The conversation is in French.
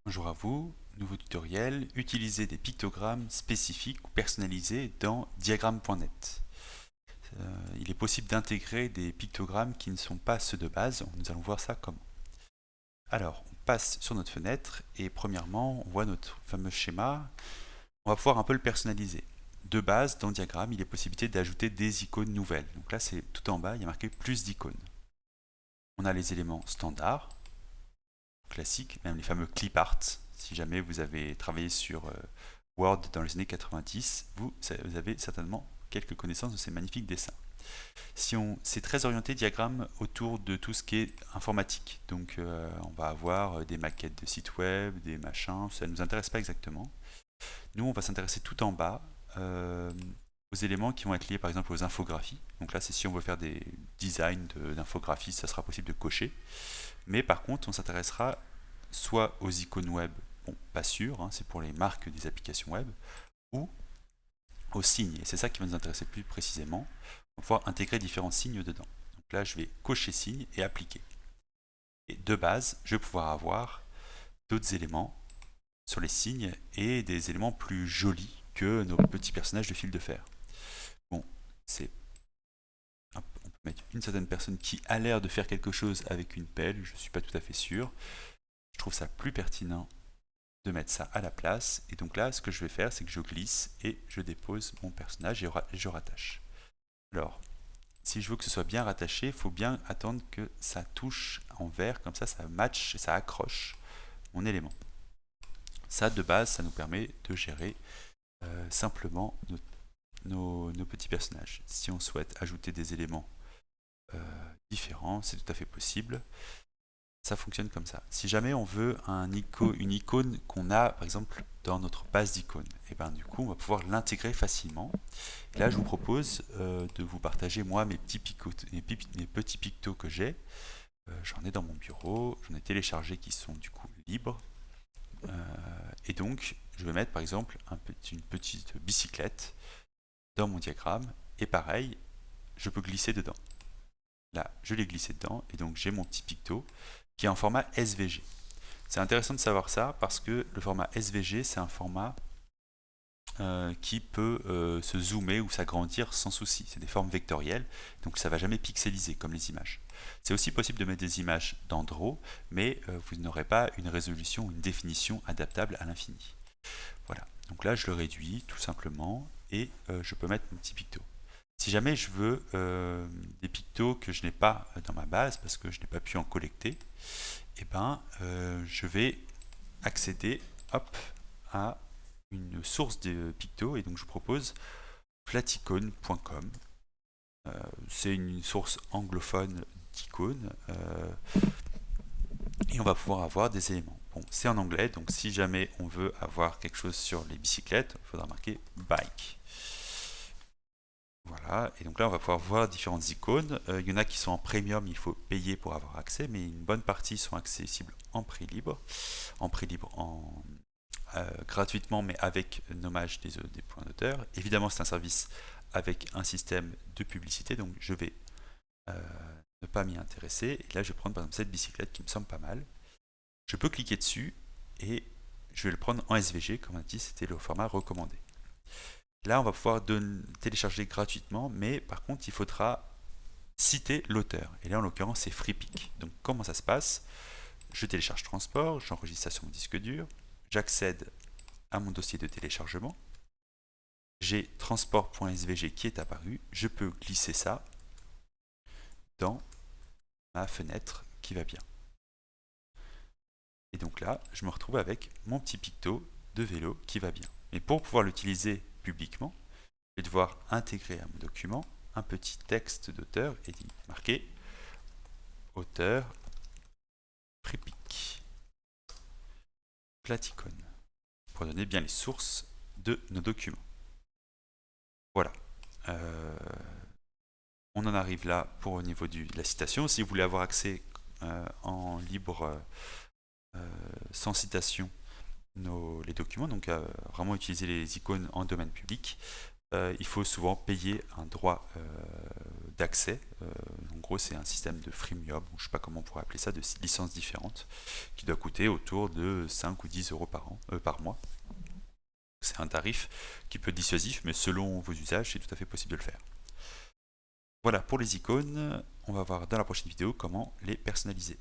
Bonjour à vous, nouveau tutoriel, utiliser des pictogrammes spécifiques ou personnalisés dans diagramme.net. Il est possible d'intégrer des pictogrammes qui ne sont pas ceux de base, nous allons voir ça comment. Alors, on passe sur notre fenêtre et premièrement, on voit notre fameux schéma, on va pouvoir un peu le personnaliser. De base, dans le diagramme, il est possibilité d'ajouter des icônes nouvelles. Donc là, c'est tout en bas, il y a marqué plus d'icônes. On a les éléments standards, classiques, même les fameux clip art. Si jamais vous avez travaillé sur Word dans les années 90, vous avez certainement quelques connaissances de ces magnifiques dessins. C'est très orienté diagramme autour de tout ce qui est informatique. Donc on va avoir des maquettes de sites web, des machins, ça ne nous intéresse pas exactement. Nous, on va s'intéresser tout en bas aux éléments qui vont être liés par exemple aux infographies. Donc là, c'est si on veut faire des designs d'infographies, ça sera possible de cocher. Mais par contre, on s'intéressera soit aux icônes web, bon, pas sûr, hein, c'est pour les marques des applications web, ou aux signes. Et c'est ça qui va nous intéresser plus précisément. On va pouvoir intégrer différents signes dedans. Donc là, je vais cocher signe et appliquer. Et de base, je vais pouvoir avoir d'autres éléments sur les signes et des éléments plus jolis que nos petits personnages de fil de fer. Bon, c'est on peut mettre une certaine personne qui a l'air de faire quelque chose avec une pelle, je ne suis pas tout à fait sûr. Je trouve ça plus pertinent de mettre ça à la place. Et donc là, ce que je vais faire, c'est que je glisse et je dépose mon personnage et je rattache. Alors, si je veux que ce soit bien rattaché, il faut bien attendre que ça touche en vert, comme ça match, ça accroche mon élément. Ça, de base, ça nous permet de gérer simplement nos petits personnages. Si on souhaite ajouter des éléments différents, c'est tout à fait possible. Ça fonctionne comme ça. Si jamais on veut une icône qu'on a par exemple dans notre base d'icônes, et ben du coup on va pouvoir l'intégrer facilement. Et là je vous propose de vous partager moi mes petits pictos que j'ai. J'en ai dans mon bureau, j'en ai téléchargé qui sont du coup libres. Et donc je vais mettre par exemple une petite bicyclette dans mon diagramme et pareil, je peux glisser dedans. Là, je l'ai glissé dedans et donc j'ai mon petit picto qui est en format SVG. C'est intéressant de savoir ça parce que le format SVG, c'est un format qui peut se zoomer ou s'agrandir sans souci. C'est des formes vectorielles, donc ça ne va jamais pixeliser comme les images. C'est aussi possible de mettre des images dans Draw, mais vous n'aurez pas une résolution ou une définition adaptable à l'infini. Voilà, donc là je le réduis tout simplement et je peux mettre mon petit picto. Si jamais je veux des pictos que je n'ai pas dans ma base parce que je n'ai pas pu en collecter, eh ben, je vais accéder hop, à une source de pictos et donc je vous propose platicone.com. C'est une source anglophone d'icônes et on va pouvoir avoir des éléments. Bon, c'est en anglais, donc si jamais on veut avoir quelque chose sur les bicyclettes, il faudra marquer bike. Voilà, et donc là on va pouvoir voir différentes icônes. Il y en a qui sont en premium, il faut payer pour avoir accès, mais une bonne partie sont accessibles en prix libre, gratuitement, mais avec nommage des points d'auteur. Évidemment, c'est un service avec un système de publicité, donc je vais ne pas m'y intéresser. Et là, je vais prendre par exemple cette bicyclette qui me semble pas mal. Je peux cliquer dessus et je vais le prendre en SVG, comme on a dit, c'était le format recommandé. Là, on va pouvoir télécharger gratuitement, mais par contre, il faudra citer l'auteur. Et là, en l'occurrence, c'est FreePic. Donc, comment ça se passe? Je télécharge transport, j'enregistre ça sur mon disque dur, j'accède à mon dossier de téléchargement, j'ai transport.svg qui est apparu, je peux glisser ça dans ma fenêtre qui va bien. Et donc là, je me retrouve avec mon petit picto de vélo qui va bien. Mais pour pouvoir l'utiliser publiquement, je vais devoir intégrer à mon document un petit texte d'auteur et marquer auteur FreePic Platicone pour donner bien les sources de nos documents. Voilà. On en arrive là pour au niveau de la citation. Si vous voulez avoir accès en libre, sans citation, les documents, donc vraiment utiliser les icônes en domaine public, il faut souvent payer un droit d'accès. En gros, c'est un système de freemium, ou je ne sais pas comment on pourrait appeler ça, de licences différentes, qui doit coûter autour de 5 ou 10 euros par mois. C'est un tarif qui peut être dissuasif, mais selon vos usages, c'est tout à fait possible de le faire. Voilà pour les icônes. On va voir dans la prochaine vidéo comment les personnaliser.